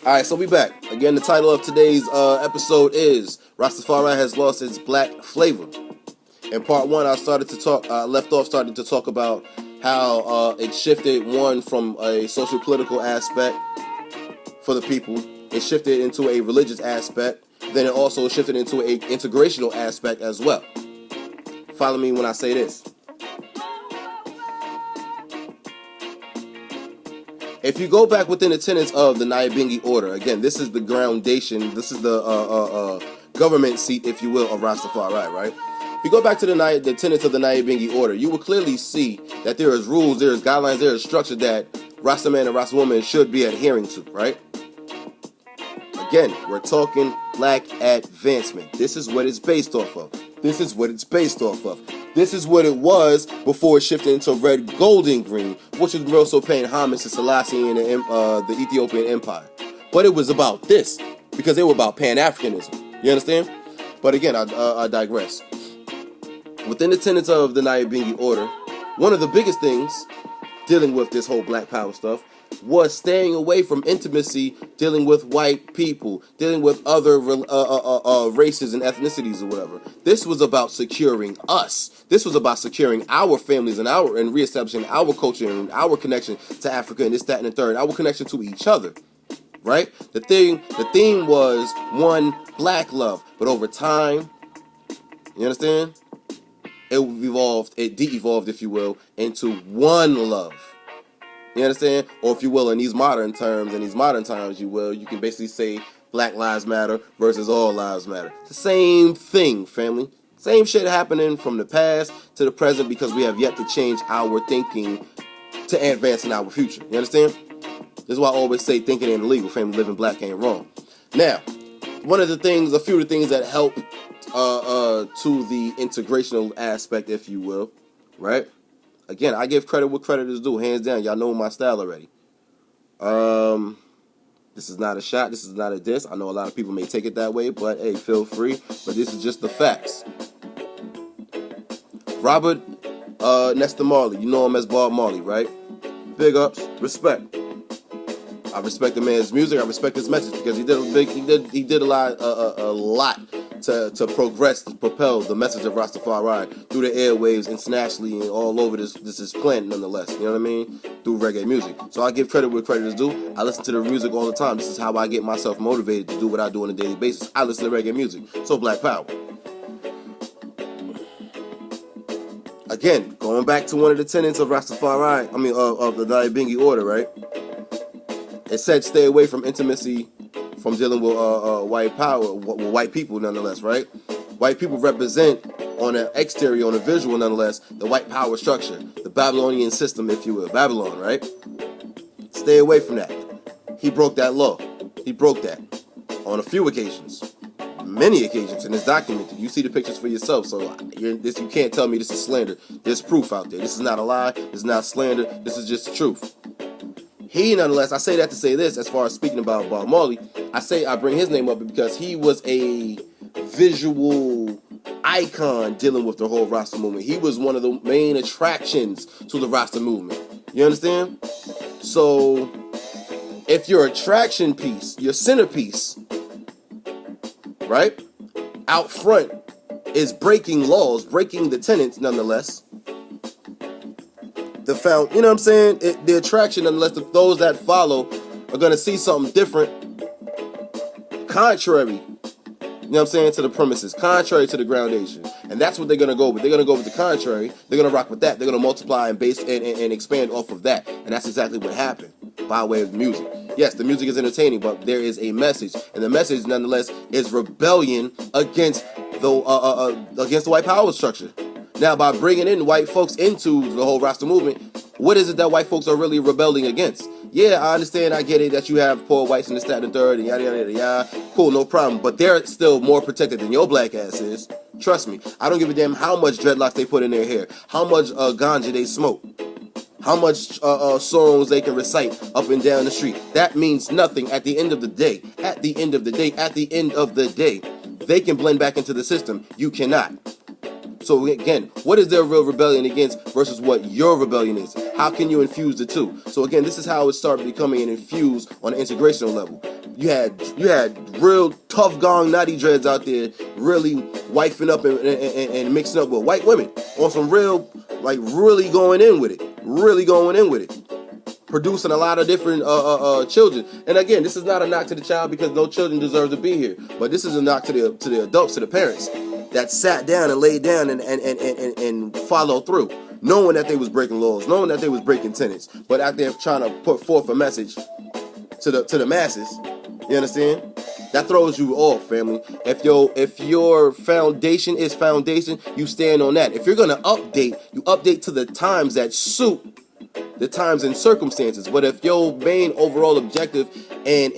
Alright, so we back. Again, the title of today's episode is Rastafari has lost its black flavor. In part one, left off starting to talk about how it shifted one from a social political aspect for the people. It shifted into a religious aspect. Then it also shifted into a integrational aspect as well. Follow me when I say this. If you go back within the tenets of the Nyabingi order, again, this is the groundation, this is the government seat, if you will, of Rastafari, right? If you go back to the tenets of the Nyabingi order, you will clearly see that there is rules, there is guidelines, there is structure that Rasta man and Rasta woman should be adhering to, right? Again, we're talking black advancement. This is what it's based off of. This is what it's based off of. This is what it was before it shifted into red, gold, and green, which was also paying homage to Selassie and the Ethiopian Empire. But it was about this, because they were about Pan-Africanism. You understand? But again, I digress. Within the tenets of the Nyabingi order, one of the biggest things dealing with this whole black power stuff was staying away from intimacy, dealing with white people, dealing with other races and ethnicities or whatever. This was about securing us. This was about securing our families and reestablishing our culture and our connection to Africa and this, that, and the third, our connection to each other. Right? The theme was one, black love, but over time, you understand? It de-evolved, if you will, into one love. You understand? Or if you will, in these modern times, you can basically say Black Lives Matter versus All Lives Matter. It's the same thing, family. Same shit happening from the past to the present because we have yet to change our thinking to advance in our future. You understand? This is why I always say thinking ain't illegal, family. Living black ain't wrong. Now, a few of the things that help to the integrational aspect, if you will, right? Again, I give credit what credit is due. Hands down, y'all know my style already. This is not a shot. This is not a diss. I know a lot of people may take it that way, but hey, feel free. But this is just the facts. Robert Nesta Marley, you know him as Bob Marley, right? Big ups, respect. I respect the man's music. I respect his message because he did a lot to propel the message of Rastafari through the airwaves internationally and all over this planet, nonetheless. You know what I mean? Through reggae music. So I give credit where credit is due. I listen to the music all the time. This is how I get myself motivated to do what I do on a daily basis. I listen to reggae music. So Black Power. Again, going back to one of the tenets of Rastafari, of the Nyabingi order, right? It said stay away from intimacy, from dealing with white power, white people nonetheless, right? White people represent on an exterior, on a visual nonetheless, the white power structure, the Babylonian system, if you will, Babylon, right? Stay away from that. He broke that law. He broke that on a few occasions, many occasions, and it's documented. You see the pictures for yourself, so you can't tell me this is slander. There's proof out there. This is not a lie. This is not slander. This is just the truth. He, nonetheless, I say that to say this, as far as speaking about Bob Marley, I bring his name up because he was a visual icon dealing with the whole Rasta movement. He was one of the main attractions to the Rasta movement. You understand? So, if your attraction piece, your centerpiece, right, out front is breaking laws, breaking the tenets, nonetheless, you know what I'm saying? The attraction, unless those that follow are going to see something different, contrary, you know what I'm saying, to the premises, contrary to the groundation. And that's what they're going to go with. They're going to go with the contrary. They're going to rock with that. They're going to multiply and base and expand off of that. And that's exactly what happened by way of the music. Yes, the music is entertaining, but there is a message. And the message, nonetheless, is rebellion against the white power structure. Now, by bringing in white folks into the whole Rasta movement, what is it that white folks are really rebelling against? Yeah, I understand, I get it, that you have poor whites in the stat and third, and yada, yada, yada, cool, no problem. But they're still more protected than your black ass is. Trust me. I don't give a damn how much dreadlocks they put in their hair, how much ganja they smoke, how much songs they can recite up and down the street. That means nothing at the end of the day. At the end of the day, they can blend back into the system. You cannot. So again, what is their real rebellion against versus what your rebellion is? How can you infuse the two? So again, this is how it started becoming an infuse on an integrational level. You had real tough gong naughty dreads out there really wifing up and mixing up with white women on some real, like, really going in with it, producing a lot of different children. And again, this is not a knock to the child, because no children deserve to be here, but this is a knock to the adults, to the parents that sat down and laid down and followed through, knowing that they was breaking laws, knowing that they was breaking tenets, but out there trying to put forth a message to the masses. You understand? That throws you off, family. If your foundation is foundation, you stand on that. If you're gonna update, you update to the times that suit the times and circumstances. But if your main overall objective and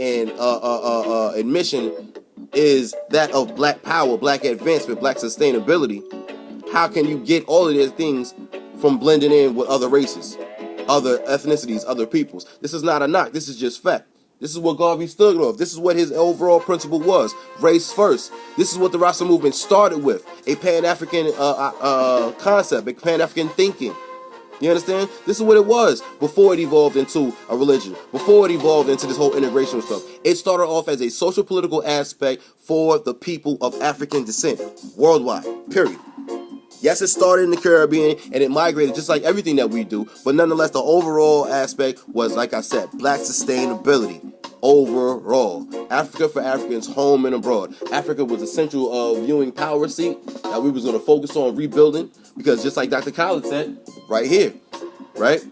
mission is that of black power, black advancement, black sustainability, how can you get all of these things from blending in with other races, other ethnicities, other peoples? This is not a knock. This is just fact. This is what Garvey stood off. This is what his overall principle was. Race first. This is what the Rasta movement started with. A Pan-African concept, a Pan-African thinking. You understand? This is what it was before it evolved into a religion, before it evolved into this whole integration stuff. It started off as a social political aspect for the people of African descent, worldwide, period. Yes, it started in the Caribbean and it migrated just like everything that we do, but nonetheless, the overall aspect was, like I said, black sustainability. Overall, Africa for Africans, home and abroad. Africa was essential of viewing power seat that we was going to focus on rebuilding, because just like Dr. Khaled said, right here, right?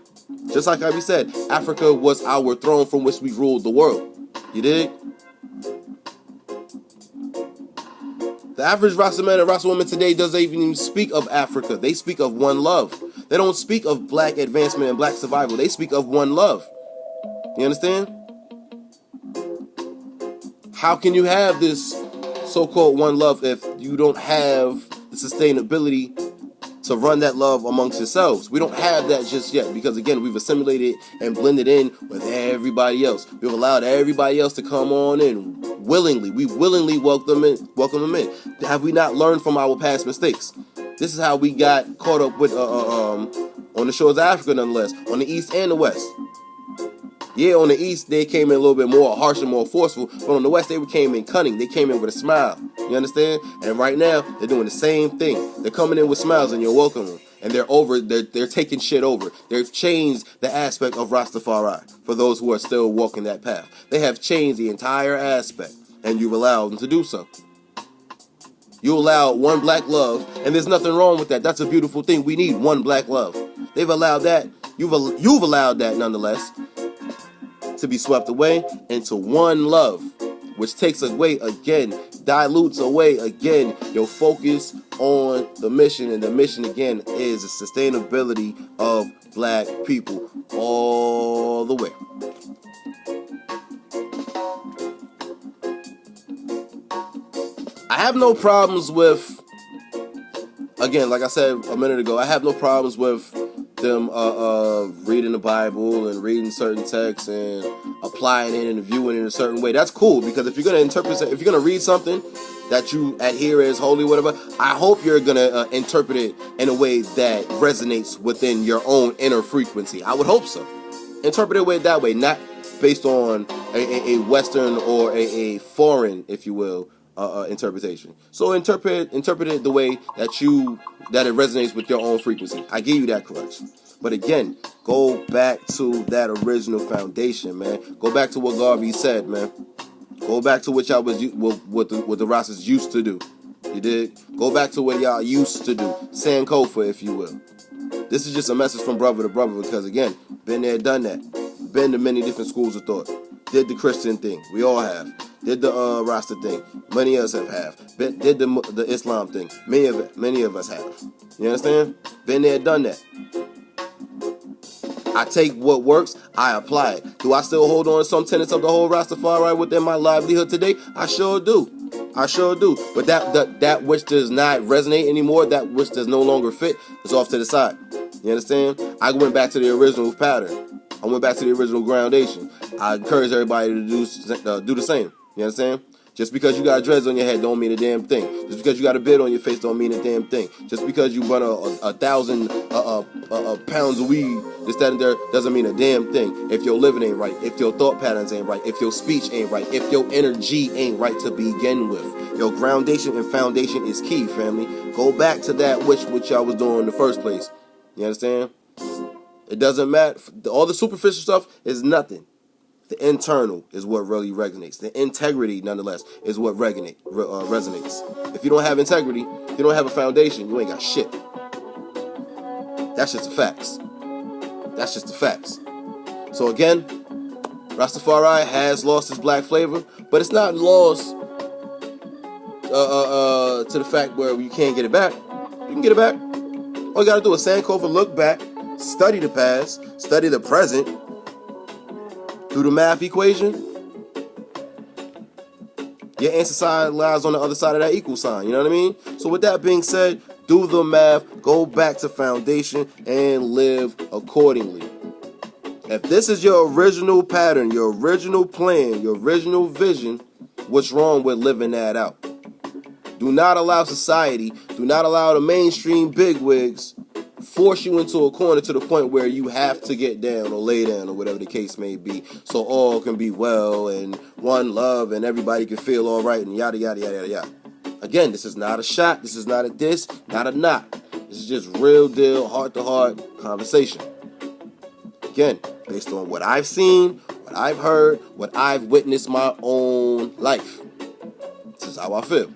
Just like we said, Africa was our throne from which we ruled the world. You dig? The average Rasta man and Rasta woman today doesn't even speak of Africa. They speak of one love. They don't speak of black advancement and black survival. They speak of one love. You understand? How can you have this so-called one love if you don't have the sustainability to run that love amongst yourselves? We don't have that just yet, because again, we've assimilated and blended in with everybody else. We've allowed everybody else to come on in willingly. We willingly welcome them in. Have we not learned from our past mistakes? This is how we got caught up with on the shores of Africa, nonetheless, on the east and the west. Yeah, on the east, they came in a little bit more harsh and more forceful, but on the west, they came in cunning. They came in with a smile. You understand? And right now, they're doing the same thing. They're coming in with smiles, and you're welcoming them. And they're taking shit over. They've changed the aspect of Rastafari for those who are still walking that path. They have changed the entire aspect, and you've allowed them to do so. You allow one black love, and there's nothing wrong with that. That's a beautiful thing. We need one black love. They've allowed that. You've allowed that, nonetheless, to be swept away into one love, which takes away again, dilutes away again your focus on the mission. And the mission again is the sustainability of black people all the way. I have no problems with, again, like I said a minute ago, I have no problems with them reading the Bible and reading certain texts and applying it and viewing it in a certain way. That's cool, because if you're going to interpret, if you're going to read something that you adhere as holy, whatever, I hope you're going to interpret it in a way that resonates within your own inner frequency. I would hope so. Interpret it that way, not based on a Western or a foreign, if you will, interpretation. So interpret it the way that it resonates with your own frequency. I give you that correction. But again, go back to that original foundation, man. Go back to what Garvey said, man. Go back to what y'all what the Rastas used to do. You did. Go back to what y'all used to do. Sankofa, if you will. This is just a message from brother to brother, because again, been there, done that. Been to many different schools of thought. Did the Christian thing. We all have. Did the Rasta thing. Many of us have. Did the Islam thing. Many of us have. You understand? Been there, done that. I take what works, I apply it. Do I still hold on to some tenets of the whole Rastafari within my livelihood today? I sure do. But that which does not resonate anymore, that which does no longer fit, is off to the side. You understand? I went back to the original pattern. I went back to the original groundation. I encourage everybody to do the same. You understand? Just because you got dreads on your head don't mean a damn thing. Just because you got a beard on your face don't mean a damn thing. Just because you run a 1,000 pounds of weed, this, that, and there, doesn't mean a damn thing. If your living ain't right, if your thought patterns ain't right, if your speech ain't right, if your energy ain't right to begin with. Your groundation and foundation is key, family. Go back to that which y'all was doing in the first place. You understand? It doesn't matter. All the superficial stuff is nothing. The internal is what really resonates. The integrity, nonetheless, is what resonates. If you don't have integrity, if you don't have a foundation, you ain't got shit. That's just the facts. That's just the facts. So again, Rastafari has lost its black flavor, but it's not lost to the fact where you can't get it back. You can get it back. All you gotta do is Sankofa, look back, study the past, study the present, through the math equation. Your answer sign lies on the other side of that equal sign. You know what I mean? So with that being said, do the math, go back to foundation, and live accordingly. If this is your original pattern, your original plan, your original vision, what's wrong with living that out? Do not allow society, do not allow the mainstream bigwigs force you into a corner to the point where you have to get down or lay down or whatever the case may be, so all can be well and one love and everybody can feel all right and yada yada yada yada. Again, this is not a shot, this is not a diss, not a knock. This is just real deal, heart to heart conversation. Again, based on what I've seen, what I've heard, what I've witnessed my own life. This is how I feel.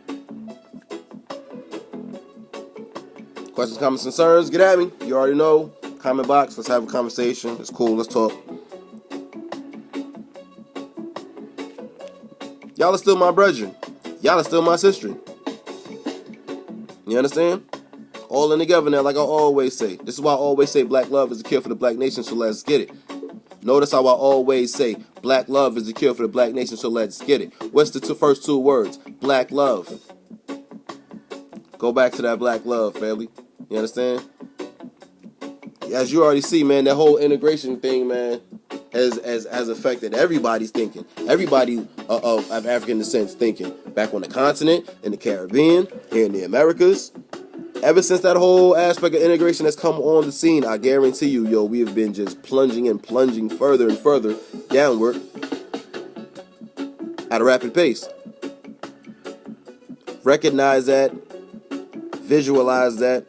Questions, comments, concerns, get at me. You already know. Comment box. Let's have a conversation. It's cool. Let's talk. Y'all are still my brethren. Y'all are still my sister. You understand? All in together now, like I always say. This is why I always say black love is the cure for the black nation, so let's get it. Notice how I always say black love is the cure for the black nation, so let's get it. What's the first two words? Black love. Go back to that black love, family. You understand? As you already see, man, that whole integration thing, man, has affected everybody's thinking. Everybody of African descent thinking. Back on the continent, in the Caribbean, here in the Americas. Ever since that whole aspect of integration has come on the scene, I guarantee you, yo, we have been just plunging and plunging further and further downward at a rapid pace. Recognize that, visualize that,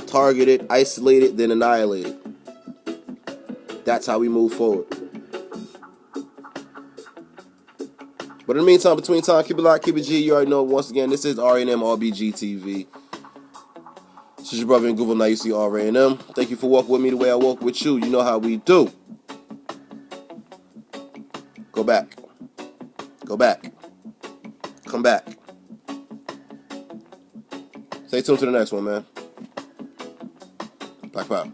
target it, isolate it, then annihilate it. That's how we move forward. But in the meantime, between time, keep it locked, keep it G. You already know, once again, this is R&M RBG TV. This is your brother in Google, now you see R&M. Thank you for walking with me the way I walk with you. You know how we do. Go back. Go back. Come back. Stay tuned to the next one, man. Black power.